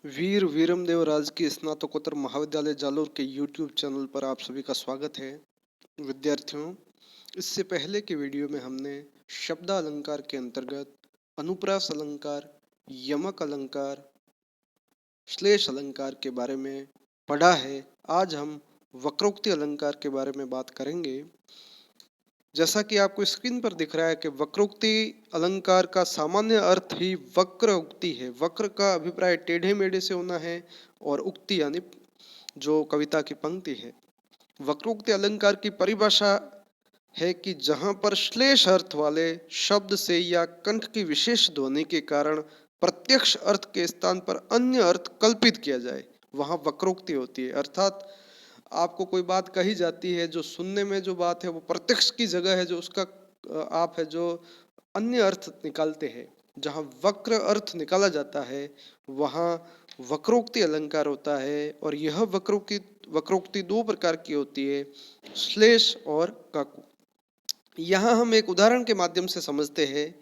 वीर वीरमदेव राजकीय स्नातकोत्तर महाविद्यालय जालोर के यूट्यूब चैनल पर आप सभी का स्वागत है। विद्यार्थियों, इससे पहले के वीडियो में हमने शब्दालंकार के अंतर्गत अनुप्रास अलंकार, यमक अलंकार, श्लेष अलंकार के बारे में पढ़ा है। आज हम वक्रोक्ति अलंकार के बारे में बात करेंगे। जैसा कि आपको स्क्रीन पर दिख रहा है कि वक्रोक्ति अलंकार का सामान्य अर्थ ही वक्र उक्ति है। वक्र का अभिप्राय टेढ़े मेढ़े से होना है और उक्ति यानी जो कविता की पंक्ति है। वक्रोक्ति अलंकार की परिभाषा है कि जहां पर श्लेष अर्थ वाले शब्द से या कंठ की विशेष ध्वनि के कारण प्रत्यक्ष अर्थ के स्थान पर अन्य अर्थ कल्पित किया जाए, वहां वक्रोक्ति होती है। अर्थात आपको कोई बात कही जाती है, जो सुनने में जो बात है वो प्रत्यक्ष की जगह है, जो उसका आप है जो अन्य अर्थ निकालते हैं। जहाँ वक्र अर्थ निकाला जाता है वहाँ वक्रोक्ति अलंकार होता है। और यह वक्रोक्ति दो प्रकार की होती है, श्लेष और काकू। यहाँ हम एक उदाहरण के माध्यम से समझते हैं।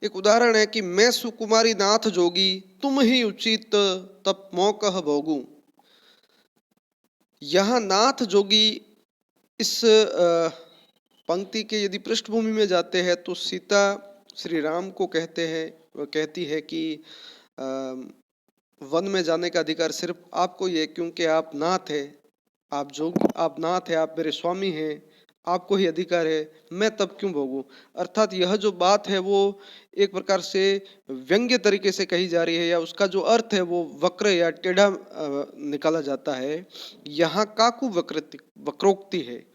एक उदाहरण है कि मैं सुकुमारी नाथ जोगी, तुम ही उचित तप मोकह भोगू। यहाँ नाथ जोगी इस पंक्ति के यदि पृष्ठभूमि में जाते हैं तो सीता श्री राम को कहती है कि वन में जाने का अधिकार सिर्फ आपको ही है, क्योंकि आप नाथ है, आप नाथ है, आप मेरे स्वामी हैं, आपको ही अधिकार है, मैं तब क्यों भोगूं। अर्थात यह जो बात है वो एक प्रकार से व्यंग्य तरीके से कही जा रही है, या उसका जो अर्थ है वो वक्र या टेढ़ा निकाला जाता है। यहाँ काकू वक्रोक्ति है।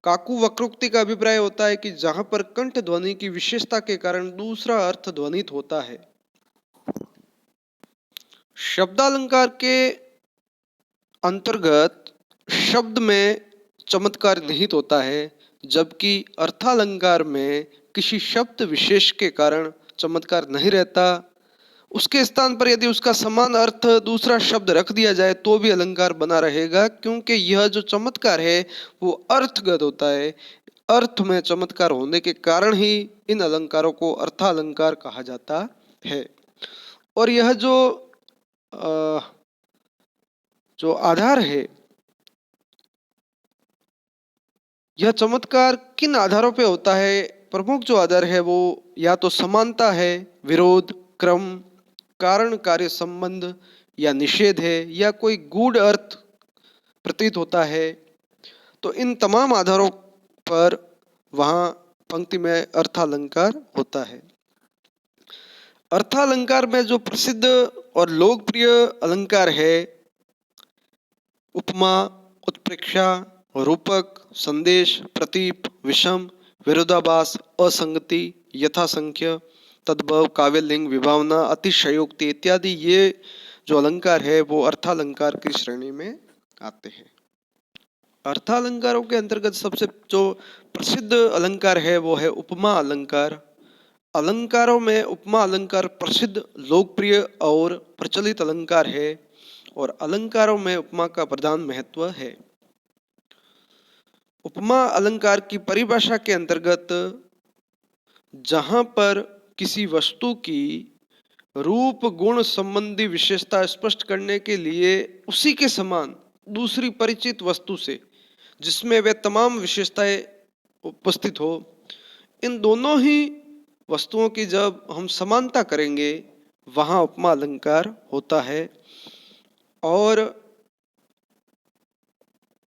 काकू वक्रोक्ति का अभिप्राय होता है कि जहां पर कंठ ध्वनि की विशेषता के कारण दूसरा अर्थ ध्वनित होता है। शब्दालंकार के अंतर्गत शब्द में चमत्कार निहित होता है, जबकि अर्थालंकार में किसी शब्द विशेष के कारण चमत्कार नहीं रहता। उसके स्थान पर यदि उसका समान अर्थ दूसरा शब्द रख दिया जाए तो भी अलंकार बना रहेगा, क्योंकि यह जो चमत्कार है वो अर्थगत होता है। अर्थ में चमत्कार होने के कारण ही इन अलंकारों को अर्थालंकार कहा जाता है। और यह जो आधार है, यह चमत्कार किन आधारों पे होता है? प्रमुख जो आधार है वो या तो समानता है, विरोध, क्रम, कारण कार्य संबंध या निषेध है, या कोई गूढ़ अर्थ प्रतीत होता है। तो इन तमाम आधारों पर वहां पंक्ति में अर्थालंकार होता है। अर्थालंकार में जो प्रसिद्ध और लोकप्रिय अलंकार है, उपमा, उत्प्रेक्षा, रूपक, संदेश, प्रतीप, विषम, विरोधाभास, असंगति, यथासंख्य, तद्भव, काव्यलिंग, विभावना, अतिशयोक्ति इत्यादि ये जो अलंकार है वो अर्थालंकार की श्रेणी में आते हैं। अर्थालंकारों के अंतर्गत सबसे जो प्रसिद्ध अलंकार है वो है उपमा अलंकार। अलंकारों में उपमा अलंकार प्रसिद्ध, लोकप्रिय और प्रचलित अलंकार है, और अलंकारों में उपमा का प्रधान महत्व है। उपमा अलंकार की परिभाषा के अंतर्गत जहां पर किसी वस्तु की रूप गुण संबंधी विशेषता स्पष्ट करने के लिए उसी के समान दूसरी परिचित वस्तु से जिसमें वे तमाम विशेषताएं उपस्थित हो, इन दोनों ही वस्तुओं की जब हम समानता करेंगे वहां उपमा अलंकार होता है। और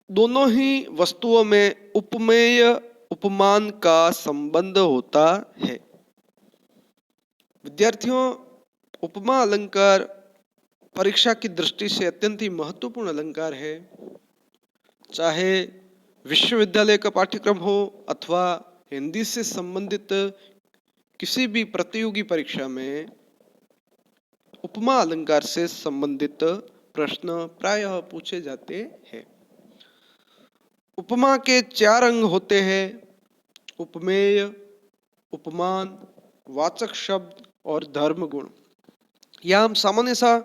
दोनों ही वस्तुओं में उपमेय उपमान का संबंध होता है। विद्यार्थियों, उपमा अलंकार परीक्षा की दृष्टि से अत्यंत ही महत्वपूर्ण अलंकार है। चाहे विश्वविद्यालय का पाठ्यक्रम हो अथवा हिंदी से संबंधित किसी भी प्रतियोगी परीक्षा में उपमा अलंकार से संबंधित प्रश्न प्रायः पूछे जाते हैं। उपमा के 4 अंग होते हैं: उपमेय, उपमान, वाचक शब्द और धर्म गुण। यह हम सामान्य सा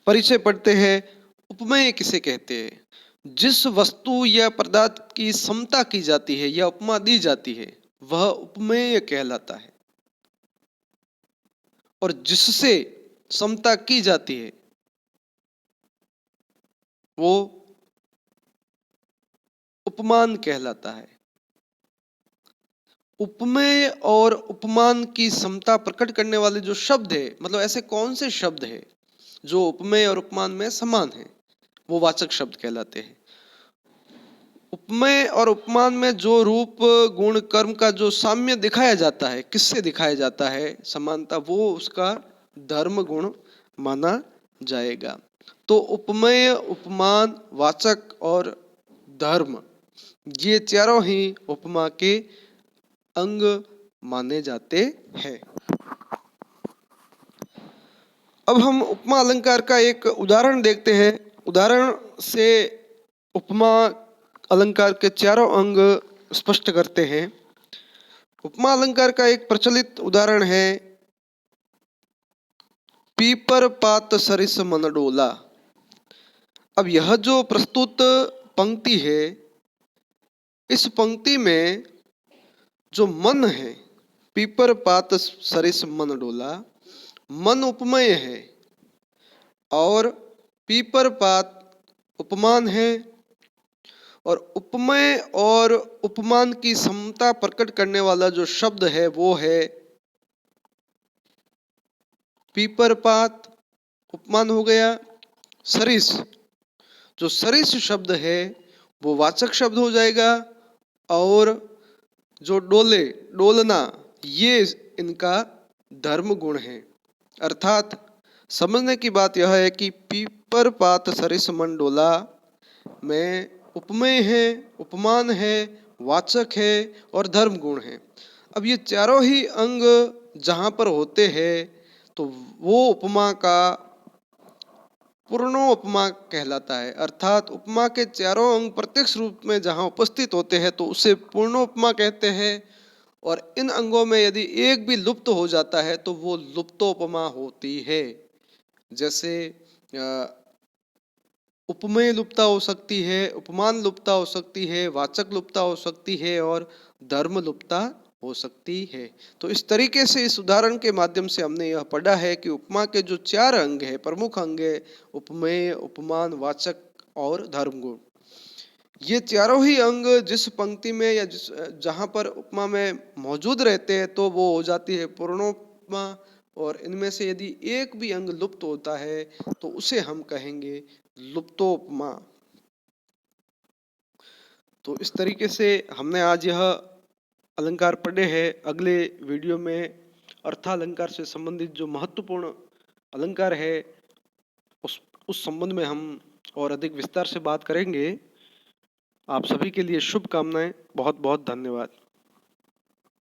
परिचय पढ़ते हैं। उपमेय किसे कहते हैं? जिस वस्तु या पदार्थ की समता की जाती है या उपमा दी जाती है वह उपमेय कहलाता है। और जिससे समता की जाती है वो उपमान कहलाता है। उपमेय और उपमान की समता प्रकट करने वाले जो शब्द है, मतलब ऐसे कौन से शब्द है जो उपमेय और उपमान में समान है, वो वाचक शब्द कहलाते हैं। उपमेय और उपमान में जो रूप गुण कर्म का जो साम्य दिखाया जाता है, किससे दिखाया जाता है समानता, वो उसका धर्म गुण माना जाएगा। तो उपमेय, उपमान, वाचक और धर्म, ये चारों ही उपमा के अंग माने जाते हैं। अब हम उपमा अलंकार का एक उदाहरण देखते हैं। उदाहरण से उपमा अलंकार के चारों अंग स्पष्ट करते हैं। उपमा अलंकार का एक प्रचलित उदाहरण है पीपर पात सरिस मन डोला। अब यह जो प्रस्तुत पंक्ति है, इस पंक्ति में जो मन है, पीपर पात सरिस मन डोला, मन उपमेय है और पीपर पात उपमान है। और उपमेय और उपमान की समता प्रकट करने वाला जो शब्द है वो है पीपर पात, उपमान हो गया। सरिस, जो सरिस शब्द है वो वाचक शब्द हो जाएगा। और जो डोले, डोलना, ये इनका धर्म गुण है। अर्थात समझने की बात यह है कि पीपर पात सरिस मन डोला में उपमेय है, उपमान है, वाचक है और धर्म गुण है। अब ये चारों ही अंग जहाँ पर होते हैं तो वो उपमा का पूर्णोपमा कहलाता है। अर्थात उपमा के चारों अंग प्रत्यक्ष रूप में जहाँ उपस्थित होते हैं तो उसे पूर्णोपमा कहते हैं। और इन अंगों में यदि एक भी लुप्त हो जाता है तो वो लुप्तोपमा होती है। जैसे उपमेय लुप्ता हो सकती है, उपमान लुप्ता हो सकती है, वाचक लुप्ता हो सकती है और धर्म लुप्ता हो सकती है। तो इस तरीके से इस उदाहरण के माध्यम से हमने यह पढ़ा है कि उपमा के जो चार अंग है, प्रमुख अंग है, उपमेय, उपमान, वाचक और धर्म गुण, ये चारों ही अंग जिस पंक्ति में या जिस जहाँ पर उपमा में मौजूद रहते हैं तो वो हो जाती है पूर्णोपमा। और इनमें से यदि एक भी अंग लुप्त होता है तो उसे हम कहेंगे लुप्तोपमा। तो इस तरीके से हमने आज यह अलंकार पढ़े हैं। अगले वीडियो में अर्थालंकार से संबंधित जो महत्वपूर्ण अलंकार है उस संबंध में हम और अधिक विस्तार से बात करेंगे। आप सभी के लिए शुभकामनाएं। बहुत बहुत धन्यवाद।